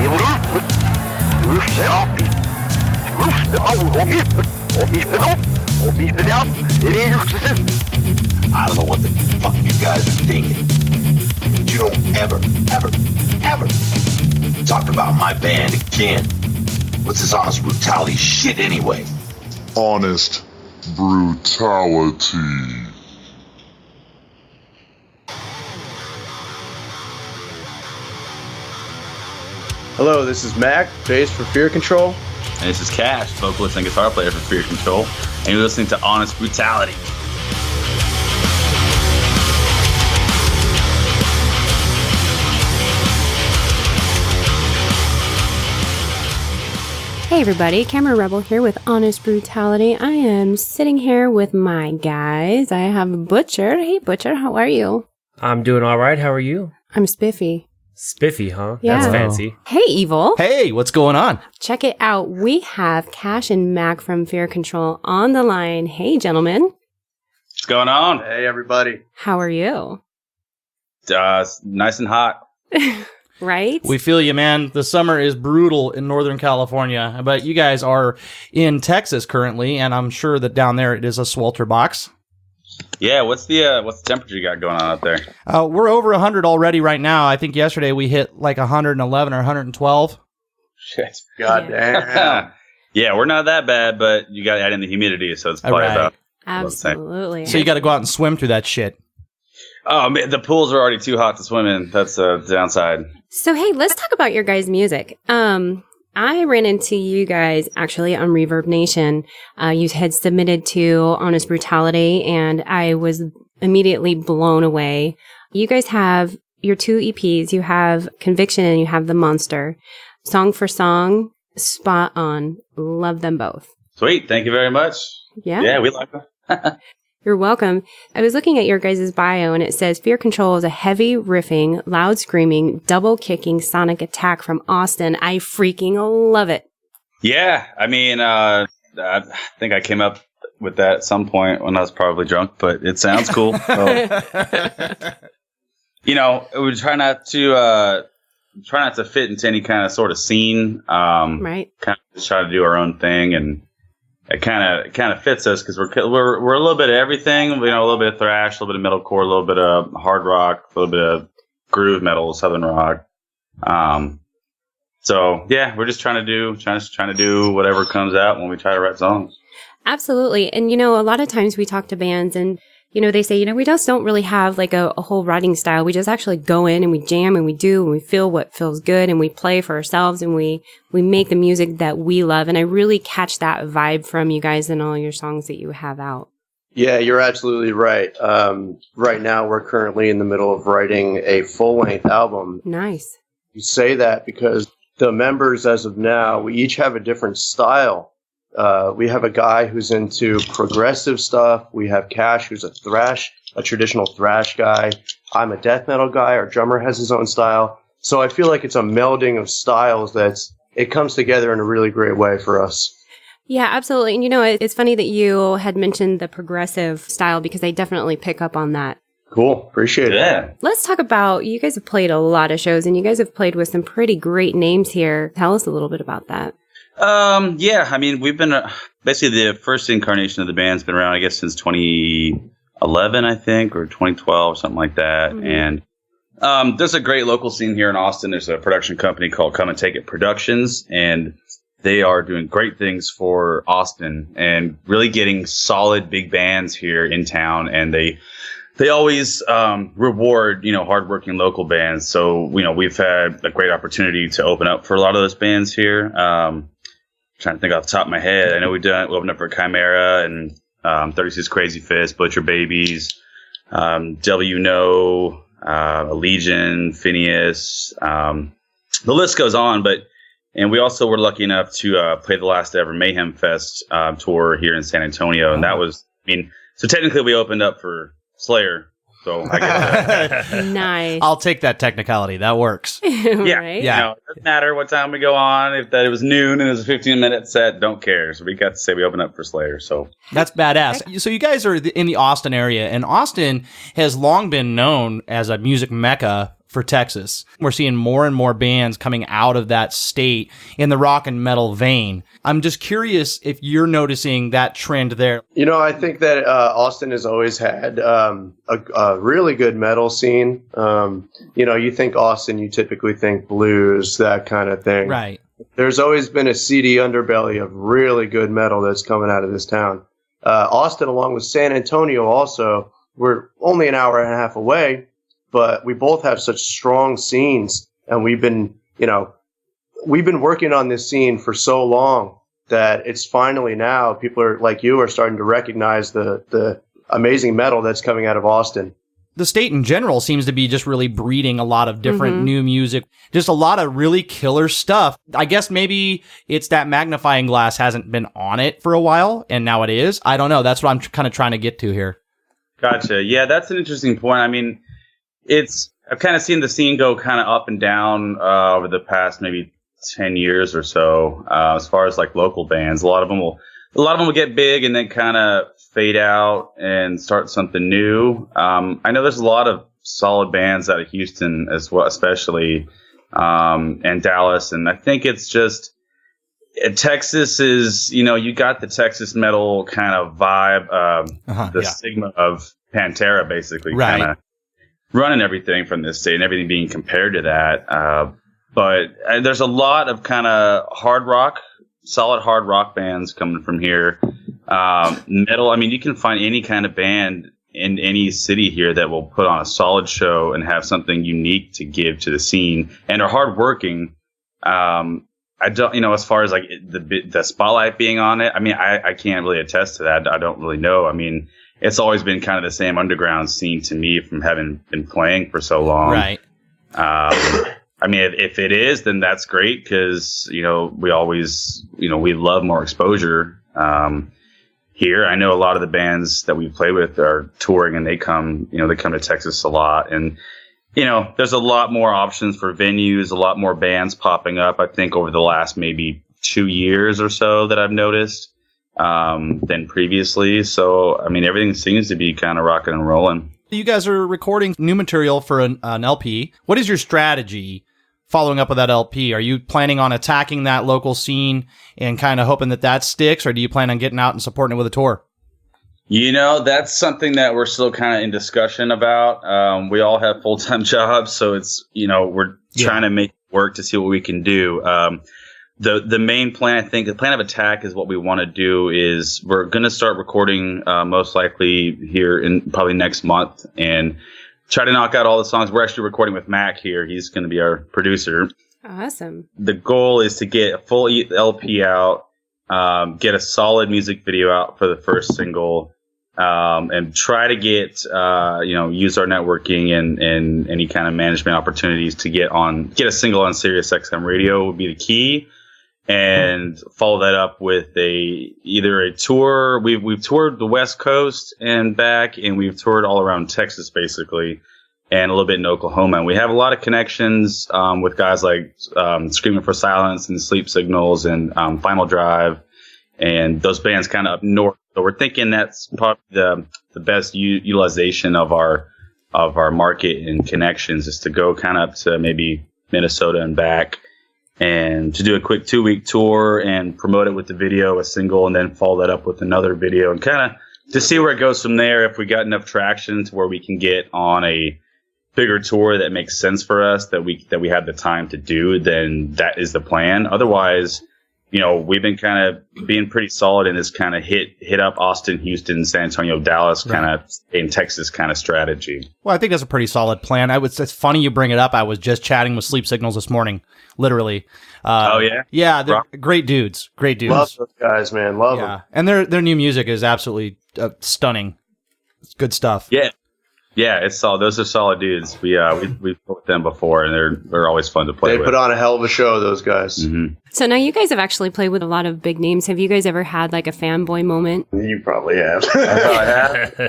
I don't know what the fuck you guys are thinking. But you don't ever talk about my band again. What's this honest brutality shit anyway? Honest brutality. Hello, this is Mack, bass for Fear Control. And this is Kash, vocalist and guitar player for Fear Control. And you're listening to Honest Brutality. Hey everybody, Camera Rebel here with Honest Brutality. I am sitting here with my guys. I have Butcher. Hey Butcher, how are you? I'm doing all right. How are you? I'm Spiffy. Spiffy, huh? Yeah. That's fancy. Hey Evil. Hey, what's going on? Check it out. We have Kash and Mack from Fear Control on the line. Hey gentlemen. What's going on? Hey, everybody. How are you? Nice and hot. Right? We feel you, man. The summer is brutal in Northern California, but you guys are in Texas currently, and I'm sure that down there it is a swelter box. Yeah, what's the temperature you got going on out there? We're over 100 already right now. I think yesterday we hit like 111 or 112. Shit. God damn. Yeah, we're not that bad, but you got to add in the humidity, so it's probably Right. about. Absolutely. So you got to go out and swim through that shit. Oh, man, the pools are already too hot to swim in. That's the downside. So, hey, let's talk about your guys' music. I ran into you guys actually on Reverb Nation. You had submitted to Honest Brutality, and I was immediately blown away. You guys have your two EPs. You have Conviction and you have The Monster. Song for song, spot on. Love them both. Sweet. Thank you very much. Yeah? Yeah, we like them. You're welcome. I was looking at your guys' bio and it says Fear Control is a heavy riffing, loud screaming, double kicking sonic attack from Austin. I freaking love it. Yeah, I mean, I think I came up with that at some point when I was probably drunk, but it sounds cool. So, you know, we try not to fit into any kind of sort of scene. Right. Kind of just try to do our own thing, and it kind of fits us because we're a little bit of everything. You know, a little bit of thrash, a little bit of metalcore, a little bit of hard rock, a little bit of groove metal, southern rock. So yeah, we're just trying to do whatever comes out when we try to write songs. Absolutely. And, you know, a lot of times we talk to bands and, you know, they say, you know, we just don't really have like a whole writing style. We just actually go in and we jam and we do and we feel what feels good and we play for ourselves and we make the music that we love. And I really catch that vibe from you guys in all your songs that you have out. Yeah, you're absolutely right. Right now, we're currently in the middle of writing a full-length album. Nice. You say that because the members, as of now, we each have a different style. We have a guy who's into progressive stuff. We have Kash, who's a traditional thrash guy. I'm a death metal guy. Our drummer has his own style. So I feel like it's a melding of styles it comes together in a really great way for us. Yeah, absolutely. And, you know, it's funny that you had mentioned the progressive style because I definitely pick up on that. Cool. Appreciate it. Yeah. Let's talk about, you guys have played a lot of shows and you guys have played with some pretty great names here. Tell us a little bit about that. Yeah, I mean, we've been basically the first incarnation of the band's been around, I guess, since 2011, I think, or 2012, something like that. Mm-hmm. And there's a great local scene here in Austin. There's a production company called Come and Take It Productions, and they are doing great things for Austin and really getting solid big bands here in town. And they always reward, you know, hardworking local bands. So, you know, we've had a great opportunity to open up for a lot of those bands here. Trying to think off the top of my head. I know we opened up for Chimera and 36 Crazy Fist, Butcher Babies, W No, Allegiant, Phineas. The list goes on, and we also were lucky enough to play the last ever Mayhem Fest tour here in San Antonio. And that was, I mean, so technically we opened up for Slayer. So I guess Nice. I'll take that technicality. That works. Yeah. Right? You know, it doesn't matter what time we go on. If that it was noon and it was a 15-minute set, don't care. So we got to say we opened up for Slayer. So That's badass. So you guys are in the Austin area, and Austin has long been known as a music mecca for Texas. We're seeing more and more bands coming out of that state in the rock and metal vein. I'm just curious if you're noticing that trend there. You know, I think that Austin has always had a really good metal scene. You know, you think Austin, you typically think blues, that kind of thing. Right. There's always been a seedy underbelly of really good metal that's coming out of this town. Austin, along with San Antonio also, we're only an hour and a half away, but we both have such strong scenes, and we've been working on this scene for so long that it's finally now people are like you are starting to recognize the amazing metal that's coming out of Austin. The state in general seems to be just really breeding a lot of different new music, just a lot of really killer stuff. I guess maybe it's that magnifying glass hasn't been on it for a while, and now it is. I don't know. That's what I'm kind of trying to get to here. Gotcha. Yeah, that's an interesting point. I mean, I've kind of seen the scene go kind of up and down over the past maybe 10 years or so. As far as like local bands, a lot of them will get big and then kind of fade out and start something new. I know there's a lot of solid bands out of Houston as well, especially, and Dallas. And I think it's just Texas is, you know, you got the Texas metal kind of vibe, stigma of Pantera, basically, kind of running everything from this state and everything being compared to that. But there's a lot of kind of solid hard rock bands coming from here. Metal, I mean, you can find any kind of band in any city here that will put on a solid show and have something unique to give to the scene and are hardworking. I don't, you know, as far as like the spotlight being on it, I mean, I can't really attest to that. I don't really know. I mean, it's always been kind of the same underground scene to me from having been playing for so long. Right. I mean, if it is, then that's great because, you know, we always, you know, we love more exposure here. I know a lot of the bands that we play with are touring and they come to Texas a lot. And, you know, there's a lot more options for venues, a lot more bands popping up, I think, over the last maybe 2 years or so that I've noticed than previously. So, I mean, everything seems to be kind of rocking and rolling. You guys are recording new material for an LP. What is your strategy following up with that LP? Are you planning on attacking that local scene and kind of hoping that sticks, or do you plan on getting out and supporting it with a tour? You know, that's something that we're still kind of in discussion about. We all have full-time jobs, so it's, you know, we're trying to make it work to see what we can do. The main plan, I think, the plan of attack is what we want to do is we're going to start recording most likely here in probably next month and try to knock out all the songs. We're actually recording with Mack here. He's going to be our producer. Awesome. The goal is to get a full LP out, get a solid music video out for the first single, and try to get, use our networking and any kind of management opportunities to get a single on Sirius XM radio would be the key. And follow that up with either a tour. We've toured the West Coast and back, and we've toured all around Texas basically, and a little bit in Oklahoma. And we have a lot of connections with guys like Screaming for Silence and Sleep Signals and Final Drive, and those bands kind of up north. So we're thinking that's probably the best utilization of our market and connections is to go kind of up to maybe Minnesota and back. And to do a quick 2-week tour and promote it with the video, a single, and then follow that up with another video and kind of to see where it goes from there. If we got enough traction to where we can get on a bigger tour that makes sense for us, that we have the time to do, then that is the plan. Otherwise, you know, we've been kind of being pretty solid in this kind of hit up Austin, Houston, San Antonio, Dallas kind of in Texas kind of strategy. Well, I think that's a pretty solid plan. It's funny you bring it up. I was just chatting with Sleep Signals this morning, literally. Yeah, they're great dudes. Great dudes. Love those guys, man. Love them. And their new music is absolutely stunning. It's good stuff. Yeah, it's solid. Those are solid dudes. We've played with them before, and they're always fun to play with. They put on a hell of a show, those guys. Mm-hmm. So now you guys have actually played with a lot of big names. Have you guys ever had like a fanboy moment? You probably have. I have.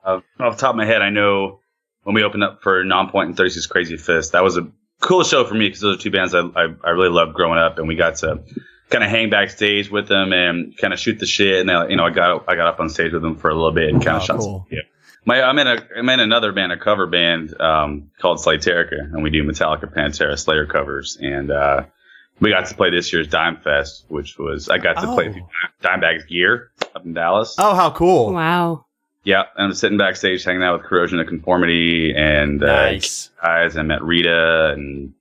Off the top of my head, I know when we opened up for Nonpoint and 36 Crazy Fist, that was a cool show for me because those are two bands I really loved growing up, and we got to kind of hang backstage with them and kind of shoot the shit. And I got up on stage with them for a little bit and kind of shot some. Yeah. I'm in another band, a cover band called Slaterica, and we do Metallica, Pantera, Slayer covers. And we got to play this year's Dime Fest, which was I got to play Dimebag's Gear up in Dallas. Oh, how cool! Wow. Yeah, and I'm sitting backstage hanging out with Corrosion of Conformity and Nice. guys. I met Rita, and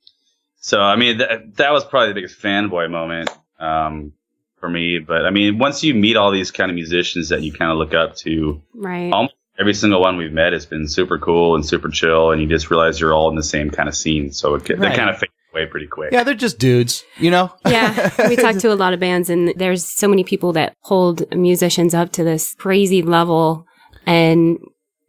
so I mean that was probably the biggest fanboy moment for me. But I mean, once you meet all these kind of musicians that you kind of look up to, Right. almost every single one we've met has been super cool and super chill, and you just realize you're all in the same kind of scene. So they kind of fade away pretty quick. Yeah, they're just dudes, you know? Yeah, we talked to a lot of bands, and there's so many people that hold musicians up to this crazy level, and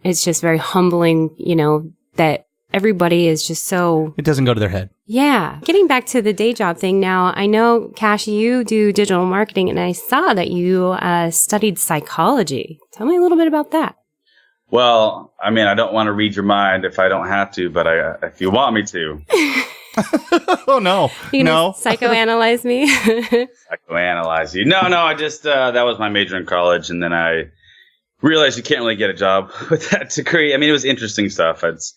it's just very humbling, you know, that everybody is just so... It doesn't go to their head. Yeah. Getting back to the day job thing now, I know, Kash, you do digital marketing, and I saw that you studied psychology. Tell me a little bit about that. Well, I mean, I don't want to read your mind if I don't have to, but if you want me to. Oh, no. You No. psychoanalyze me? Psychoanalyze you. No, I just, that was my major in college, and then I realized you can't really get a job with that degree. I mean, it was interesting stuff. It's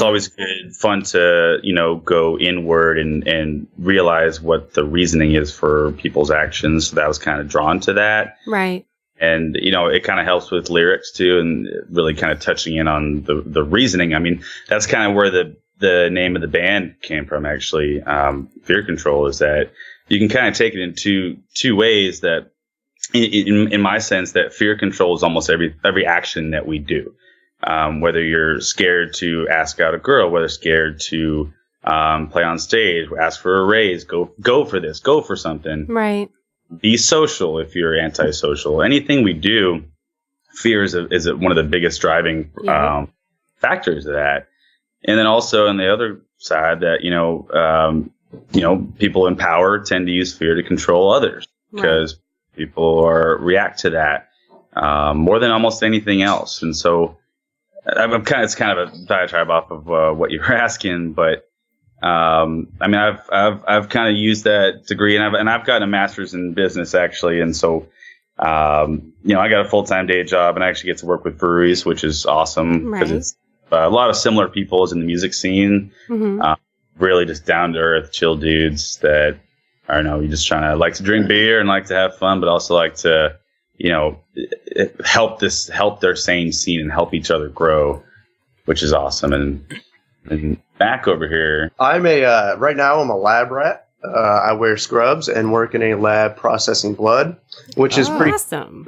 always good, fun to, you know, go inward and realize what the reasoning is for people's actions. So that was kind of drawn to that. Right. And, you know, it kind of helps with lyrics too, and really kind of touching in on the reasoning. I mean, that's kind of where the name of the band came from, actually. Fear Control is that you can kind of take it in two ways that, in my sense, that fear controls almost every action that we do. Whether you're scared to ask out a girl, whether scared to play on stage, ask for a raise, go for this, go for something. Right. Be social if you're antisocial. Anything we do, fear is one of the biggest driving factors of that. And then also on the other side, that people in power tend to use fear to control others because people react to that more than almost anything else. And so it's kind of a diatribe off of what you were asking, but I mean, I've kind of used that degree, and I've gotten a master's in business actually, and so I got a full-time day job, and I actually get to work with breweries, which is awesome because it's a lot of similar people in the music scene, really just down to earth, chill dudes that I don't know, you just trying to like to drink beer and like to have fun, but also like to help their same scene and help each other grow, which is awesome. And back over here, right now I'm a lab rat. I wear scrubs and work in a lab processing blood, which is pretty awesome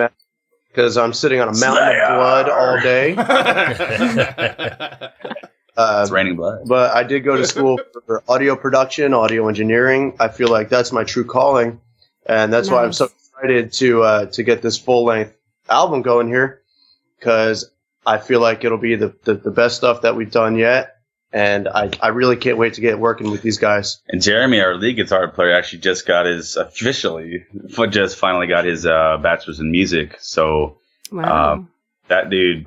because I'm sitting on a mountain of blood all day. It's raining blood. But I did go to school for audio production, audio engineering. I feel like that's my true calling, and that's why I'm so excited to get this full length album going here, because I feel like it'll be the best stuff that we've done yet. And I really can't wait to get working with these guys. And Jeremy, our lead guitar player, actually just finally got his bachelor's in music. So that dude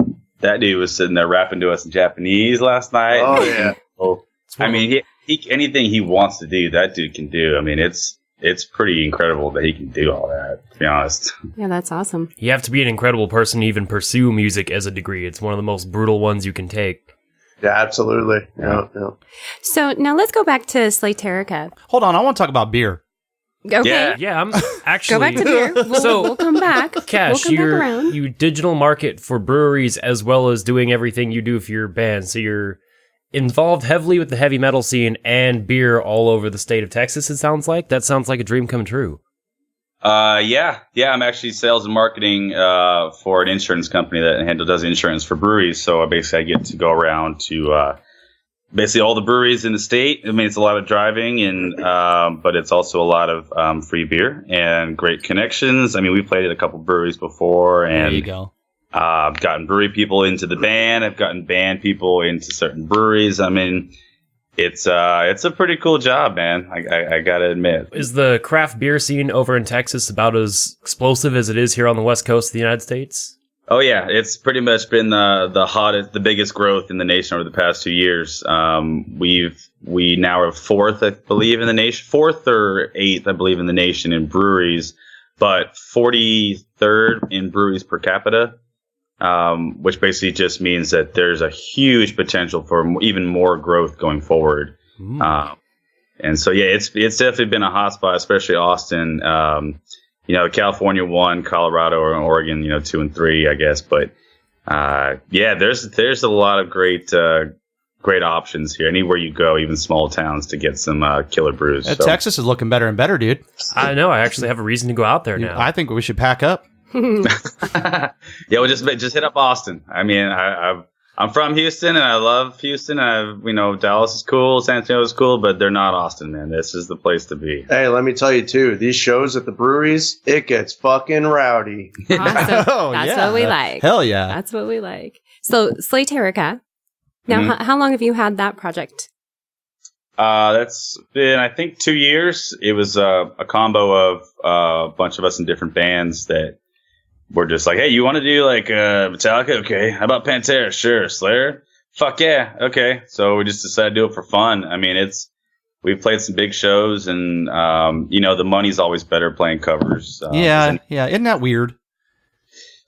was sitting there rapping to us in Japanese last night. Oh yeah. So, I mean, he anything he wants to do, that dude can do. I mean, it's pretty incredible that he can do all that, to be honest. Yeah, that's awesome. You have to be an incredible person to even pursue music as a degree. It's one of the most brutal ones you can take. Yeah, absolutely. Yeah. So now let's go back to Slaterica. Hold on, I want to talk about beer. Okay. Yeah, I'm actually... Go back to beer. We'll come back. Cash, we'll come back around. You digital market for breweries as well as doing everything you do for your band. So you're involved heavily with the heavy metal scene and beer all over the state of Texas, it sounds like. That sounds like a dream come true. Yeah, I'm actually sales and marketing for an insurance company that does insurance for breweries. So I get to go around to basically all the breweries in the state. I mean, it's a lot of driving, but it's also a lot of free beer and great connections. I mean, we played at a couple breweries before, and there you go. I've gotten brewery people into the band. I've gotten band people into certain breweries. I mean, it's a pretty cool job, man. I gotta admit. Is the craft beer scene over in Texas about as explosive as it is here on the West Coast of the United States? Oh yeah, it's pretty much been the hottest, the biggest growth in the nation over the past 2 years. We now are fourth, I believe, in the nation, fourth or eighth, I believe, in the nation in breweries, but 43rd in breweries per capita. which basically just means that there's a huge potential for even more growth going forward. And so, yeah, it's definitely been a hotspot, especially Austin. California 1, Colorado, or Oregon, 2 and 3, I guess. But there's a lot of great options here. Anywhere you go, even small towns, to get some killer brews. Texas is looking better and better, dude. I know. I actually have a reason to go out there now. I think we should pack up. Yeah, we'll just hit up Austin. I mean, I'm from Houston, and I love Houston. Dallas is cool, San Antonio is cool, but they're not Austin, man. This is the place to be. Hey, let me tell you too. These shows at the breweries, it gets fucking rowdy. Awesome. Oh, That's yeah. what we like. Hell yeah. That's what we like. So, Slaterica. Now, how long have you had that project? That's been, I think, 2 years. It was a combo of a bunch of us in different bands that were just like, hey, you want to do like Metallica? Okay. How about Pantera? Sure. Slayer? Fuck yeah. Okay. So we just decided to do it for fun. I mean, we've played some big shows, and the money's always better playing covers. Yeah. Isn't that weird?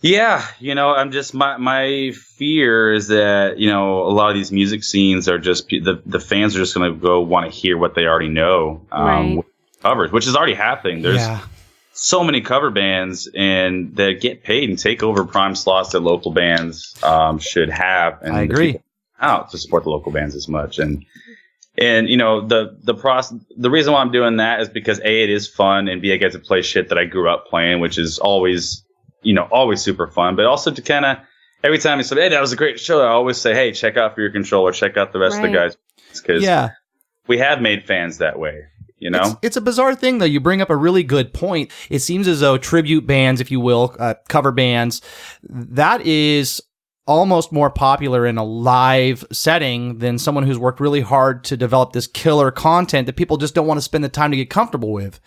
Yeah, I'm just my fear is that a lot of these music scenes are just the fans are just going to go want to hear what they already know with covers, which is already happening. There's so many cover bands and that get paid and take over prime slots that local bands should have. And I agree. Out to support the local bands as much and the reason why I'm doing that is because A, it is fun, and B, I get to play shit that I grew up playing, which is always super fun, but also to kind of, every time you say, hey, that was a great show, I always say, hey, check out For Your Control or check out the rest of the guys. Because we have made fans that way, It's a bizarre thing, though. You bring up a really good point. It seems as though tribute bands, if you will, cover bands, that is almost more popular in a live setting than someone who's worked really hard to develop this killer content that people just don't want to spend the time to get comfortable with.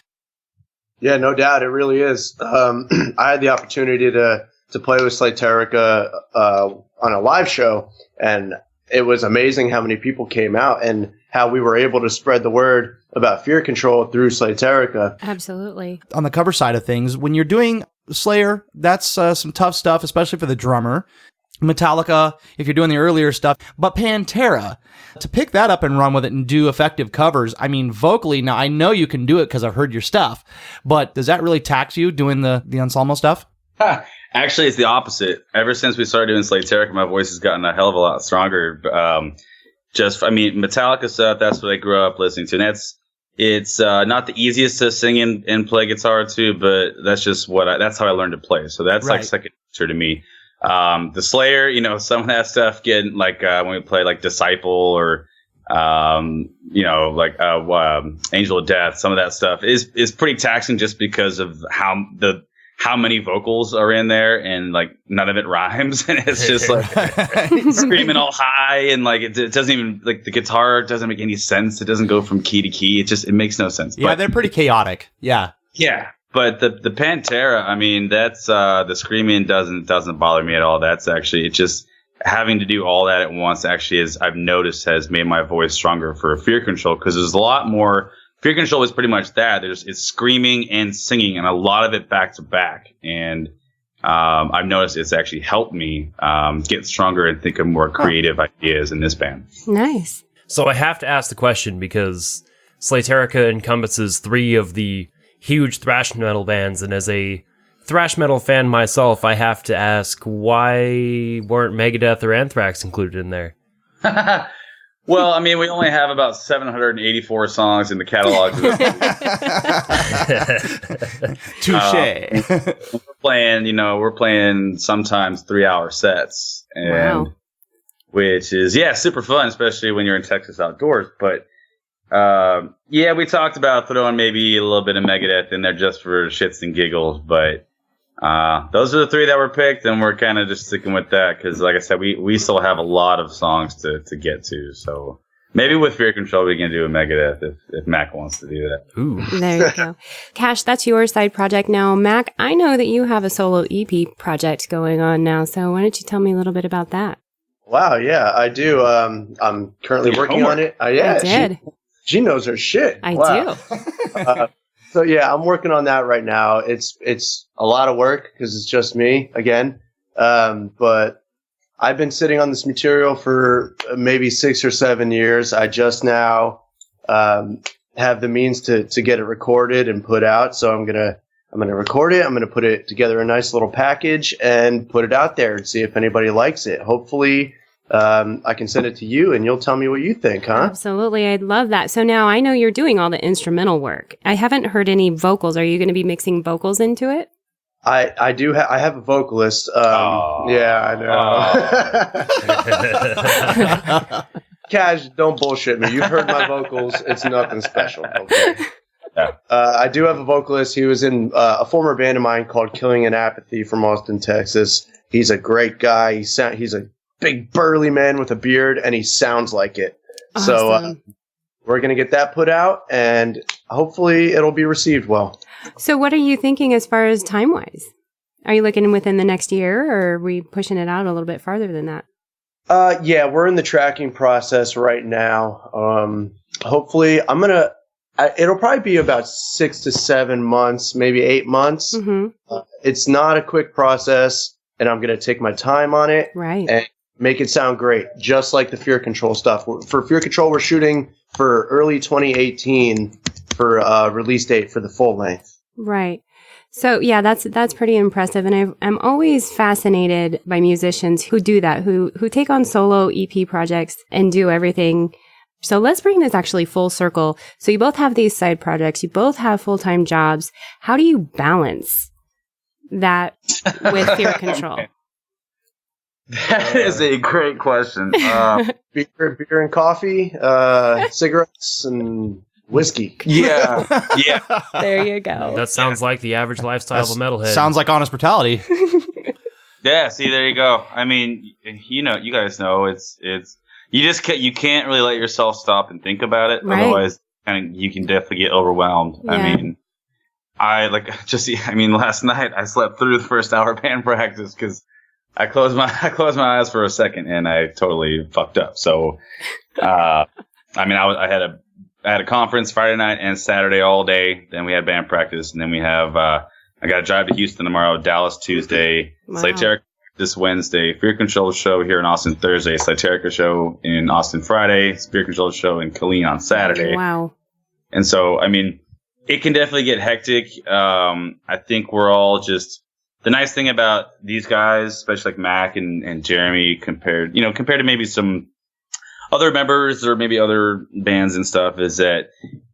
Yeah, no doubt. It really is. I had the opportunity to play with Slaterica on a live show, and it was amazing how many people came out and how we were able to spread the word about Fear Control through Slaterica. Absolutely. On the cover side of things, when you're doing Slayer, that's some tough stuff, especially for the drummer. Metallica, if you're doing the earlier stuff, but Pantera, to pick that up and run with it and do effective covers, I mean, vocally, now I know you can do it because I've heard your stuff, but does that really tax you doing the Anselmo stuff? Actually, it's the opposite. Ever since we started doing Slaterica, my voice has gotten a hell of a lot stronger. Metallica stuff, that's what I grew up listening to, and it's not the easiest to sing and play guitar to, but that's just that's how I learned to play. So that's like second nature to me. The Slayer, some of that stuff getting like when we play like Disciple or Angel of Death, some of that stuff is pretty taxing just because of how many vocals are in there, and like none of it rhymes, and it's just like screaming all high, and like it doesn't even, like, the guitar doesn't make any sense. It doesn't go from key to key. It makes no sense. Yeah, they're pretty chaotic. Yeah. But the Pantera, I mean, that's the screaming doesn't bother me at all. That's actually, it's just having to do all that at once actually I've noticed has made my voice stronger for Fear Control, because there's a lot more. Fear Control is pretty much that. It's screaming and singing, and a lot of it back to back. And I've noticed it's actually helped me get stronger and think of more creative ideas in this band. Nice. So I have to ask the question, because Slaterica encompasses 3 of the huge thrash metal bands, and as a thrash metal fan myself, I have to ask, why weren't Megadeth or Anthrax included in there? Well, I mean, we only have about 784 songs in the catalog. Touche. We're playing sometimes 3-hour sets, and which is super fun, especially when you're in Texas outdoors. But we talked about throwing maybe a little bit of Megadeth in there just for shits and giggles, but those are the 3 that were picked, and we're kind of just sticking with that because, like I said, we still have a lot of songs to get to. So maybe with Fear Control we can do a Megadeth if Mack wants to do that. Ooh, there you go. Cash, that's your side project now. Mack, I know that you have a solo EP project going on now, so why don't you tell me a little bit about that? Wow, yeah, I do. I'm currently working on it. I did. She knows her shit. I do. So yeah, I'm working on that right now. It's a lot of work because it's just me again. But I've been sitting on this material for maybe 6 or 7 years. I just now have the means to get it recorded and put out. So I'm gonna record it. I'm gonna put it together a nice little package and put it out there and see if anybody likes it. Hopefully, I can send it to you and you'll tell me what you think, huh? Absolutely. I'd love that. So now I know you're doing all the instrumental work. I haven't heard any vocals. Are you going to be mixing vocals into it? I do. I have a vocalist. Yeah, I know. Kash, don't bullshit me. You've heard my vocals. It's nothing special. Okay. Yeah. I do have a vocalist. He was in a former band of mine called Killing and Apathy from Austin, Texas. He's a great guy. He's a big burly man with a beard, and he sounds like it. Awesome. So we're gonna get that put out, and hopefully it'll be received well. So what are you thinking as far as time-wise? Are you looking within the next year, or are we pushing it out a little bit farther than that? Yeah, we're in the tracking process right now. Hopefully, it'll probably be about 6 to 7 months, maybe 8 months. Mm-hmm. It's not a quick process, and I'm going to take my time on it. Right. And make it sound great, just like the Fear Control stuff. For Fear Control, we're shooting for early 2018 for release date for the full length. Right. So yeah, that's pretty impressive, and I'm always fascinated by musicians who do that, who take on solo EP projects and do everything. So let's bring this actually full circle. So you both have these side projects, you both have full-time jobs. How do you balance that with Fear Control? That is a great question. Beer and coffee, cigarettes and whiskey. Yeah. There you go. That sounds like the average lifestyle of a metalhead. Sounds like honest brutality. Yeah. See, there you go. I mean, you guys know it's you can't really let yourself stop and think about it. Right. Otherwise, you can definitely get overwhelmed. Yeah. I mean, last night I slept through the first hour of band practice because I closed my eyes for a second and I totally fucked up. So, I had a conference Friday night and Saturday all day. Then we had band practice, and then we have I got to drive to Houston tomorrow, Dallas Tuesday, Wow. Slayterica this Wednesday, Fear Control show here in Austin Thursday, Slayterica show in Austin Friday, Fear Control show in Killeen on Saturday. Wow. And so, I mean, it can definitely get hectic. I think we're all just. The nice thing about these guys, especially like Mack and Jeremy, compared to maybe some other members or maybe other bands and stuff, is that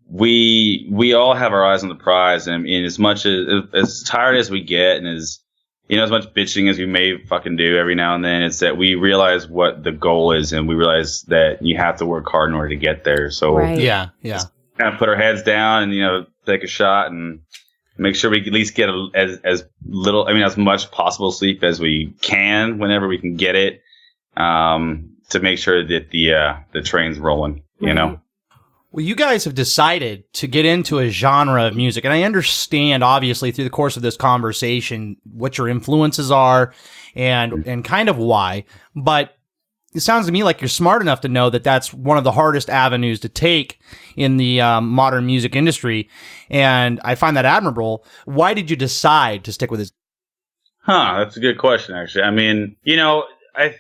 we all have our eyes on the prize. And as much as tired as we get, and as much bitching as we may fucking do every now and then, it's that we realize what the goal is, and we realize that you have to work hard in order to get there. So Right. Yeah. kind of put our heads down and take a shot and make sure we at least get as much possible sleep as we can whenever we can get it, to make sure that the train's rolling, Right. Well, you guys have decided to get into a genre of music, and I understand, obviously, through the course of this conversation, what your influences are and kind of why. But it sounds to me like you're smart enough to know that that's one of the hardest avenues to take in the modern music industry, and I find that admirable. Why did you decide to stick with this? That's a good question, actually. I mean, I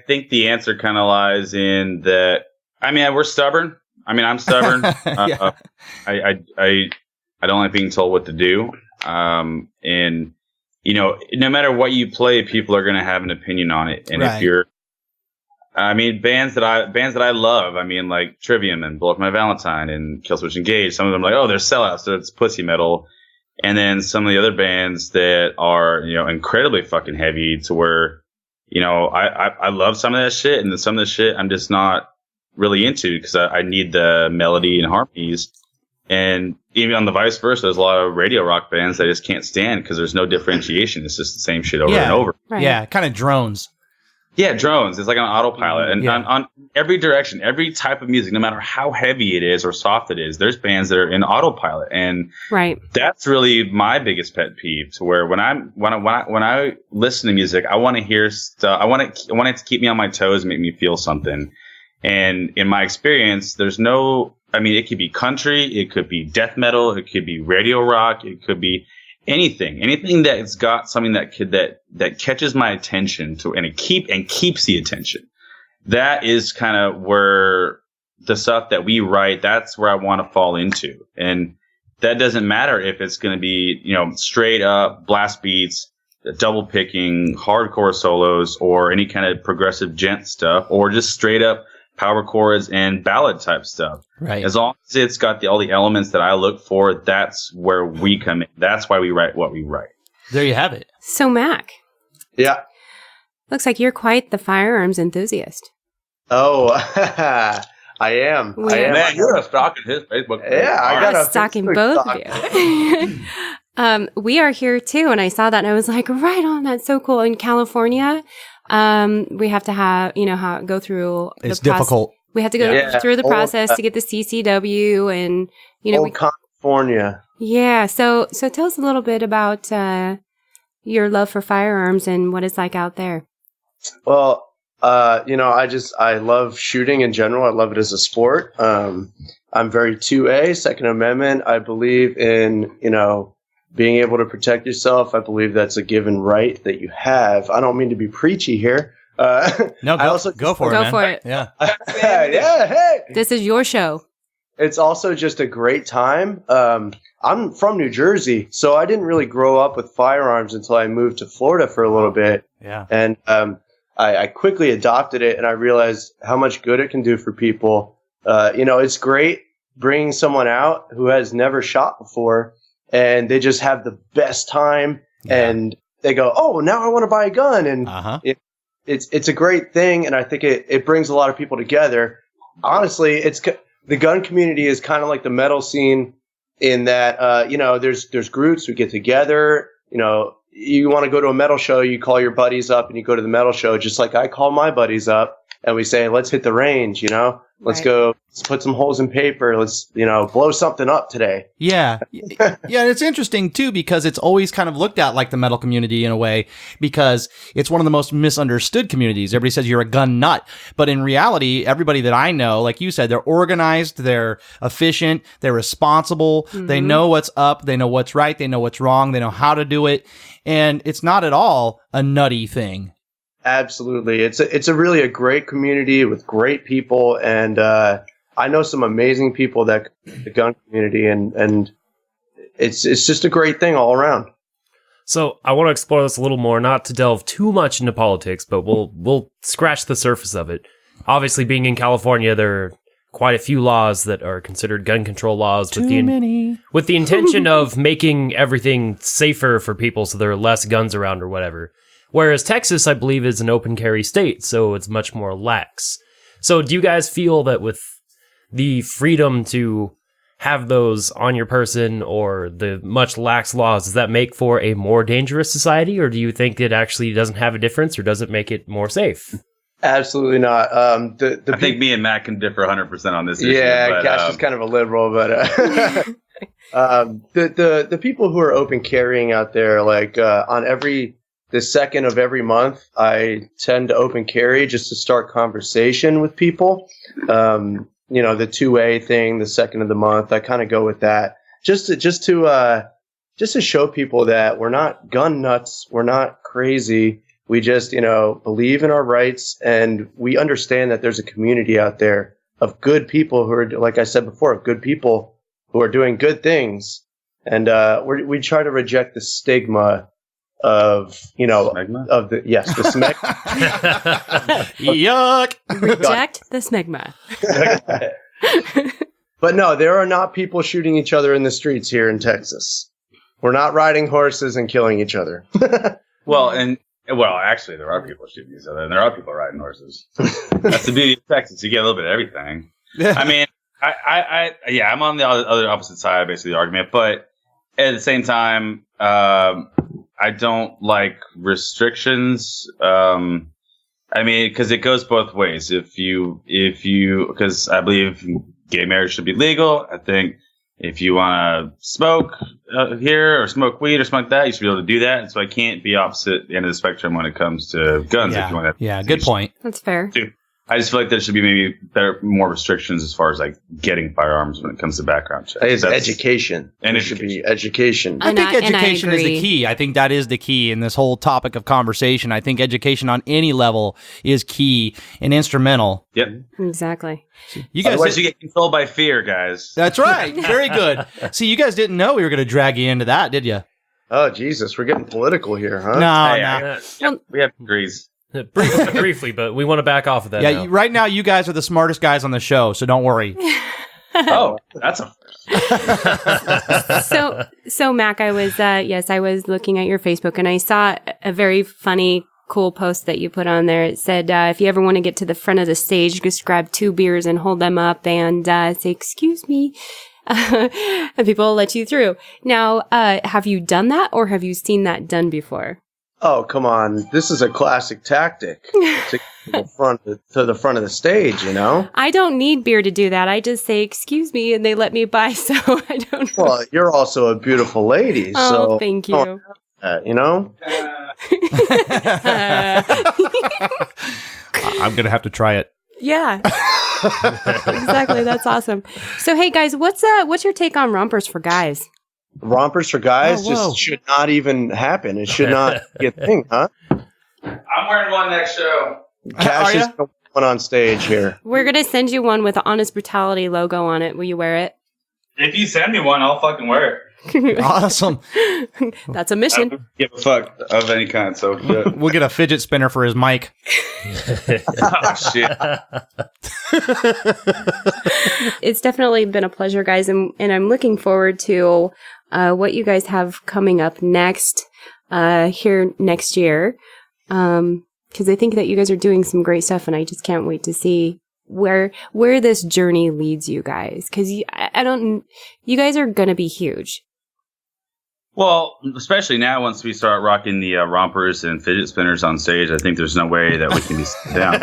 think the answer kind of lies in that. I mean, we're stubborn. I mean, I'm stubborn. Yeah. I don't like being told what to do. And no matter what you play, people are going to have an opinion on it. And Right. if you're, bands that I love, I mean, like Trivium and Blow Up My Valentine and Killswitch Engage, some of them are like, oh, they're sellouts, so it's pussy metal. And then some of the other bands that are, incredibly fucking heavy to where, I love some of that shit, and some of the shit I'm just not really into because I need the melody and harmonies. And even on the vice versa, there's a lot of radio rock bands that I just can't stand because there's no differentiation. It's just the same shit over and over. Right. Yeah, kind of drones. Yeah, drones. It's like on autopilot. And Yeah. on every direction, every type of music, no matter how heavy it is or soft it is, there's bands that are in autopilot. And Right. that's really my biggest pet peeve, to where when I listen to music, I want to hear stuff. I want it to keep me on my toes and make me feel something. And in my experience, it could be country, it could be death metal, it could be radio rock, it could be anything that's got something that catches my attention and keeps the attention. That is kind of where the stuff that we write, that's where I want to fall into. And that doesn't matter if it's going to be, straight up blast beats, double picking, hardcore solos, or any kind of progressive gent stuff, or just straight up power chords and ballad type stuff. Right. As long as it's got all the elements that I look for, that's where we come in. That's why we write what we write. There you have it. So, Mac. Yeah. Looks like you're quite the firearms enthusiast. Oh, I am. I am. Man, you're stalking his Facebook page. Yeah, I got a stalking Facebook both stalk. of you. We are here too, and I saw that, and I was like, right on, that's so cool. In California, we have to go through. It's difficult. We have to go through the process to get the CCW, and California. Yeah. So tell us a little bit about your love for firearms and what it's like out there. Well, I love shooting in general. I love it as a sport. I'm very 2A, Second Amendment. I believe in, being able to protect yourself. I believe that's a given right that you have. I don't mean to be preachy here. No, go for it, man. Go for it. Yeah. Yeah, hey. This is your show. It's also just a great time. I'm from New Jersey, so I didn't really grow up with firearms until I moved to Florida for a little bit. Yeah. And I quickly adopted it, and I realized how much good it can do for people. It's great bringing someone out who has never shot before, and they just have the best time, and they go, "Oh, now I want to buy a gun," and it's a great thing, and I think it brings a lot of people together. Honestly, the gun community is kind of like the metal scene in that there's groups who get together. You want to go to a metal show, you call your buddies up and you go to the metal show, just like I call my buddies up and we say, let's hit the range, let's go, let's put some holes in paper. Let's, blow something up today. Yeah. Yeah. It's interesting too, because it's always kind of looked at like the metal community in a way, because it's one of the most misunderstood communities. Everybody says you're a gun nut, but in reality, everybody that I know, like you said, they're organized, they're efficient, they're responsible. Mm-hmm. They know what's up. They know what's right. They know what's wrong. They know how to do it. And it's not at all a nutty thing. Absolutely. It's a really a great community with great people. And, I know some amazing people that the gun community, and it's just a great thing all around. So I want to explore this a little more, not to delve too much into politics, but we'll scratch the surface of it. Obviously, being in California, there are quite a few laws that are considered gun control laws with the intention of making everything safer for people so there are less guns around or whatever. Whereas Texas, I believe, is an open carry state, so it's much more lax. So do you guys feel that with the freedom to have those on your person or the much lax laws, does that make for a more dangerous society, or do you think it actually doesn't have a difference, or does it make it more safe? Absolutely not. I think me and Matt can differ 100% on this issue. Yeah, Kash is kind of a liberal, but the people who are open carrying out there, like on the second of every month, I tend to open carry just to start conversation with people. The 2A thing, the second of the month, I kind of go with that just to show people that we're not gun nuts, we're not crazy. We just, believe in our rights, and we understand that there's a community out there of good people who are, like I said before, of good people who are doing good things. And we try to reject the stigma of, smegma? The smegma. Yuck. Reject the smegma. But no, there are not people shooting each other in the streets here in Texas. We're not riding horses and killing each other. Well, actually, there are people shooting each other, and there are people riding horses. That's the beauty of Texas. You get a little bit of everything. I mean, I'm on the other opposite side, basically, of the argument. But at the same time, I don't like restrictions. Because it goes both ways. Because I believe gay marriage should be legal. I think if you want to smoke here or smoke weed or something like that, you should be able to do that. And so I can't be opposite end of the spectrum when it comes to guns. Yeah, if you want to. Yeah, good point. That's fair. I just feel like there should be maybe more restrictions as far as like getting firearms when it comes to background checks. It's education. And it should be education. I think education is the agree. key. I think that is the key in this whole topic of conversation. I think education on any level is key and instrumental. Yep. Exactly. You guys, Otherwise, you get controlled by fear, guys. that's right. Very good. See, you guys didn't know we were going to drag you into that, did you? Oh, Jesus. We're getting political here, huh? No, Hey, no. We have degrees. Briefly, but we want to back off of that. Yeah, now. right now you guys are the smartest guys on the show, so don't worry. Oh, that's a So Mac, I was looking at your Facebook and I saw a very funny, cool post that you put on there. It said, if you ever want to get to the front of the stage, just grab 2 beers and hold them up and say, "Excuse me," and people will let you through. Now, have you done that, or have you seen that done before? Oh, come on. This is a classic tactic to get to the front of the stage, you know? I don't need beer to do that. I just say, "Excuse me," and they let me by. So I don't know. Well, you're also a beautiful lady, Oh, so thank you. you know? I'm going to have to try it. Yeah. Exactly. That's awesome. So, hey guys, what's your take on rompers for guys? Rompers for guys Oh, whoa. just should not even happen. It should not be a thing, huh? I'm wearing one next show. Cash is ya? the one on stage here. We're gonna send you one with the Honest Brutality logo on it. Will you wear it? If you send me one, I'll fucking wear Awesome. That's a it. I mission. don't give a fuck of any kind. So yeah. We'll get a fidget spinner for his mic. Oh, shit. It's definitely been a pleasure, guys, and I'm looking forward to what you guys have coming up next here next year. Because I think that you guys are doing some great stuff, and I just can't wait to see where this journey leads you guys. Because you guys are gonna be huge. Well, especially now, once we start rocking the rompers and fidget spinners on stage, I think there's no way that we can be sit down.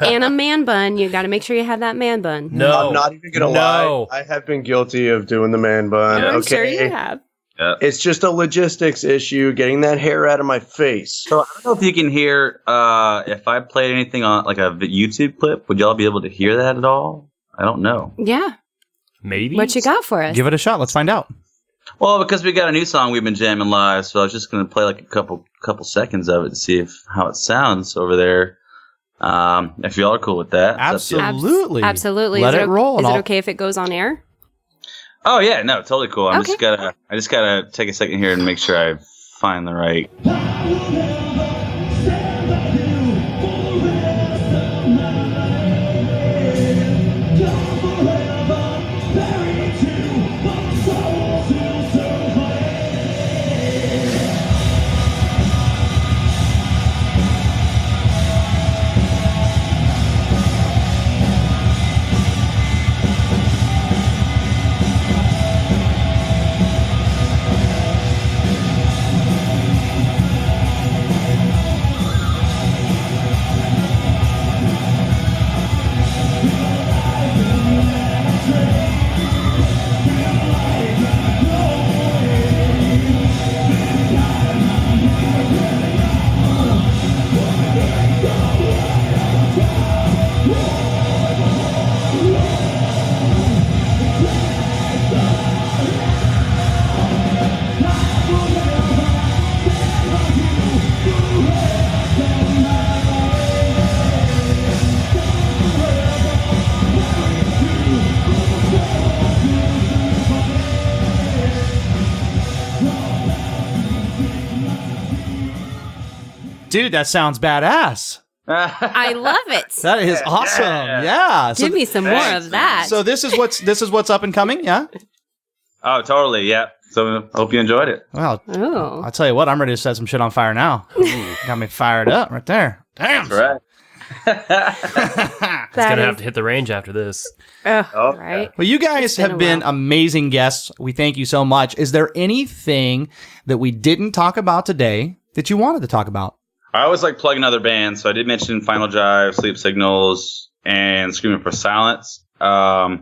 And a man bun. You got to make sure you have that man bun. No, I'm not even going to no. lie. I have been guilty of doing the man bun. I'm okay. sure you have. Yeah. It's just a logistics issue, getting that hair out of my face. So I don't know if you can hear if I played anything on like a YouTube clip. Would y'all be able to hear that at all? I don't know. Yeah. Maybe. What you got for us? Give it a shot. Let's find out. Well, because we got a new song we've been jamming live, so I was just going to play like a couple seconds of it to see how it sounds over there. If y'all are cool with that. It's up to you. Absolutely. Absolutely. Let Is it roll. Is and it I'll- okay if it goes on air? Oh yeah, no, totally cool. I just Okay. gotta take a second here and make sure I find the right. Dude, that sounds badass. I love it. That is awesome. Yeah. So, Give me some more of that. so this is what's up and coming. Yeah. Oh, totally, yeah. So I hope you enjoyed it. Well, Oh. I'll tell you what. I'm ready to set some shit on fire now. Got me fired up right there. Damn. Right. It's gonna have to hit the range after this. Oh, right. Well, you guys been have a been while. amazing guests. We thank you so much. Is there anything that we didn't talk about today that you wanted to talk about? I always like plugging other bands, so I did mention Final Jive, Sleep Signals, and Screaming for Silence. I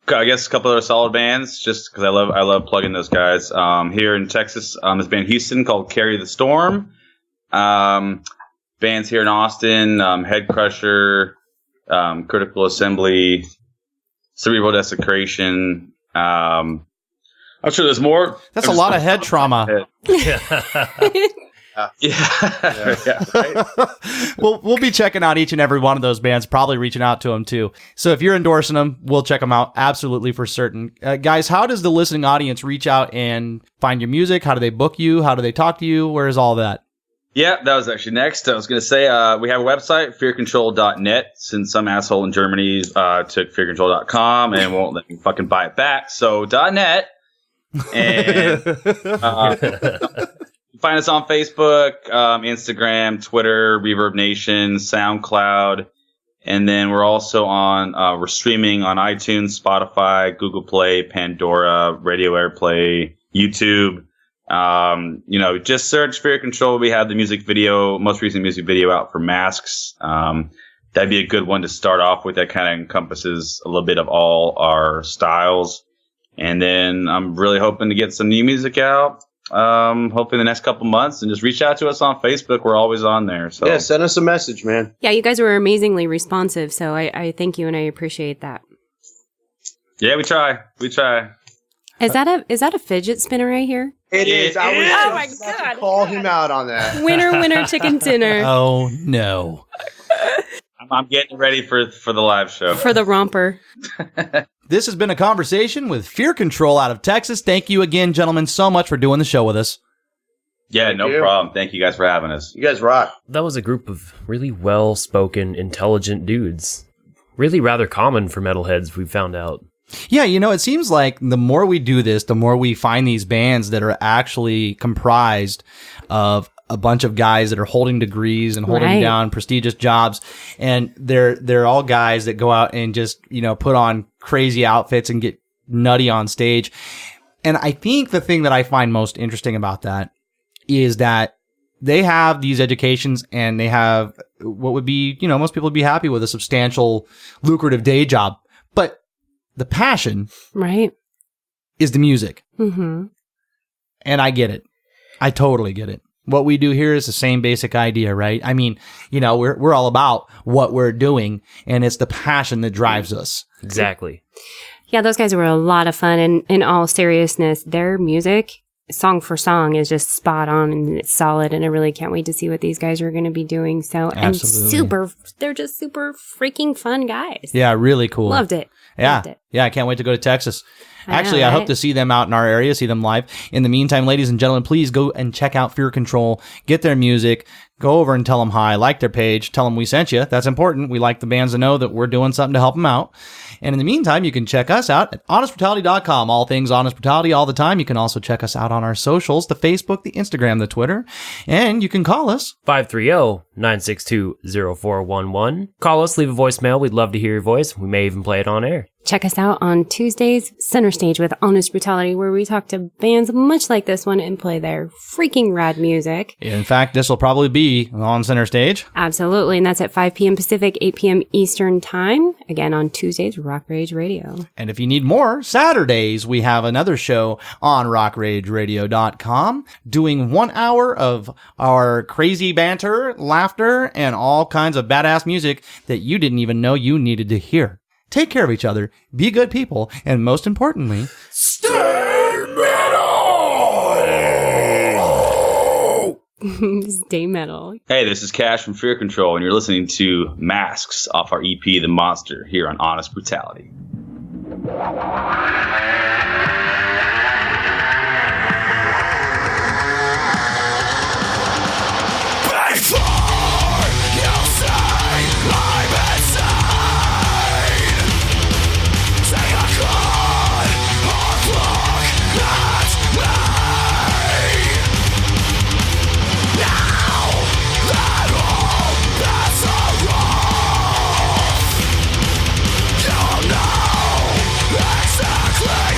guess a couple other solid bands, just because I love plugging those guys. Here in Texas, this band Houston called Carry the Storm. Bands here in Austin, Head Crusher, Critical Assembly, Cerebral Desecration. I'm sure there's more. That's a lot of head trauma. Yeah. Right? We'll be checking out each and every one of those bands, probably reaching out to them too. So if you're endorsing them, we'll check them out absolutely for certain. Guys, how does the listening audience reach out and find your music? How do they book you? How do they talk to you? Where is all that? Yeah, that was actually next. I was going to say we have a website, fearcontrol.net, since some asshole in Germany took fearcontrol.com and won't let me fucking buy it back. So .net. And find us on Facebook, Instagram, Twitter, Reverb Nation, SoundCloud. And then we're also on, we're streaming on iTunes, Spotify, Google Play, Pandora, Radio Airplay, YouTube. Just search Fear Control. We have the most recent music video out for Masks. That'd be a good one to start off with. That kind of encompasses a little bit of all our styles. And then I'm really hoping to get some new music out. Hopefully the next couple months, and just reach out to us on Facebook. We're always on there. So yeah, send us a message, man. Yeah, you guys were amazingly responsive, so I thank you and I appreciate that. Yeah, we try. Is that a fidget spinner right here? It is. I was Oh my about God. to call him out on that. Winner, chicken dinner. Oh, no. I'm getting ready for the live show. For the romper. This has been a conversation with Fear Control out of Texas. Thank you again, gentlemen, so much for doing the show with us. Yeah, no problem. Thank you guys for having us. You guys rock. That was a group of really well-spoken, intelligent dudes. Really rather common for metalheads, we found out. Yeah, it seems like the more we do this, the more we find these bands that are actually comprised of a bunch of guys that are holding degrees and holding down prestigious jobs. And they're all guys that go out and just, put on crazy outfits and get nutty on stage. And I think the thing that I find most interesting about that is that they have these educations and they have what would be, most people would be happy with a substantial, lucrative day job. But the passion is the music. Mm-hmm. And I get it. I totally get it. What we do here is the same basic idea, right? I mean, we're all about what we're doing, and it's the passion that drives us. Exactly. Yeah, those guys were a lot of fun, and in all seriousness, their music, song for song, is just spot on and it's solid, and I really can't wait to see what these guys are going to be doing. So, Absolutely. And they're just super freaking fun guys. Yeah, really cool. Loved it. Yeah. Loved it. Yeah, I can't wait to go to Texas. Actually, know, I right? hope to see them out in our area, see them live. In the meantime, ladies and gentlemen, please go and check out Fear Control, get their music, go over and tell them hi, like their page, tell them we sent you. That's important. We like the bands to know that we're doing something to help them out. And in the meantime, you can check us out at honestbrutality.com. All things Honest Brutality all the time. You can also check us out on our socials, the Facebook, the Instagram, the Twitter, and you can call us. 530-962-0411. Call us, leave a voicemail. We'd love to hear your voice. We may even play it on air. Check us out on Tuesdays, Center Stage with Honest Brutality, where we talk to bands much like this one and play their freaking rad music. In fact, this will probably be on Center Stage. Absolutely, and that's at 5 p.m. Pacific, 8 p.m. Eastern Time. Again, on Tuesdays, Rock Rage Radio. And if you need more, Saturdays, we have another show on rockrageradio.com doing 1 hour of our crazy banter, laughter, and all kinds of badass music that you didn't even know you needed to hear. Take care of each other, be good people, and most importantly, Stay metal! Stay metal. Hey, this is Kash from Fear Control, and you're listening to Masks off our EP, The Monster, here on Honest Brutality. Exactly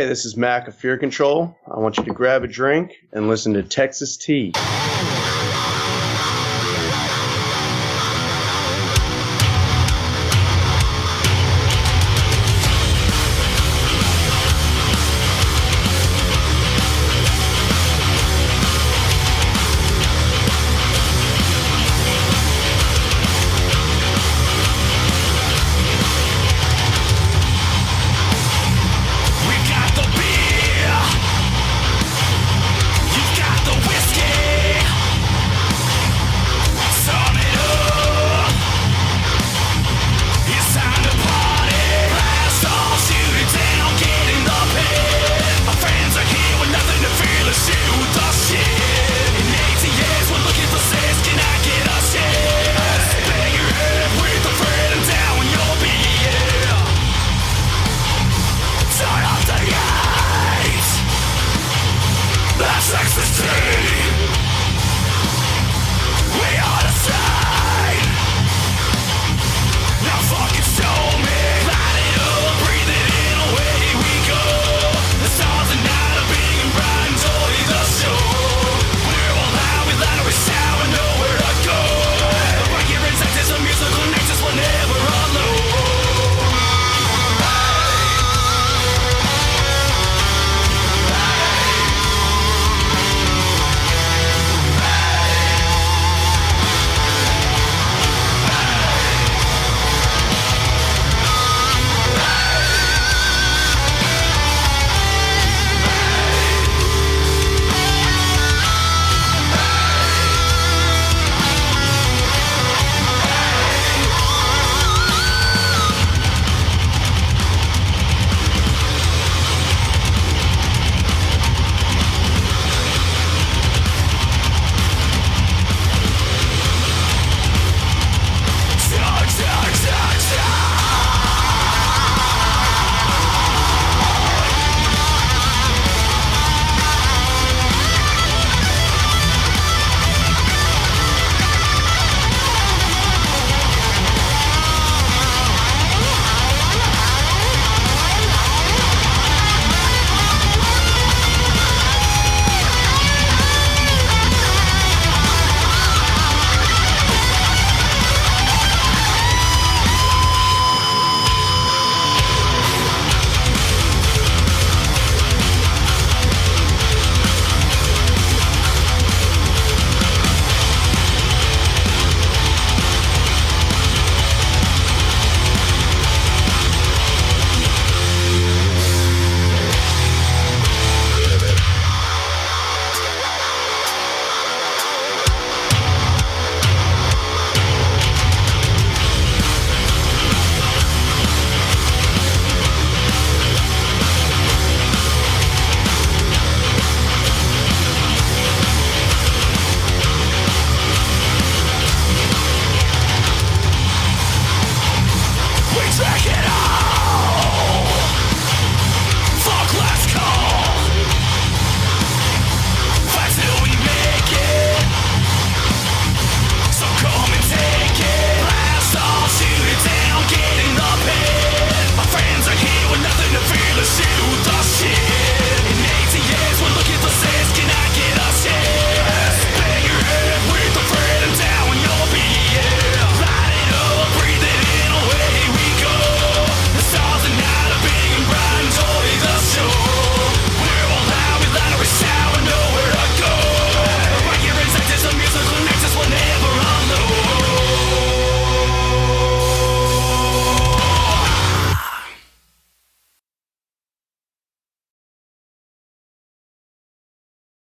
This is Mack of Fear Control. I want you to grab a drink and listen to Texas Tea.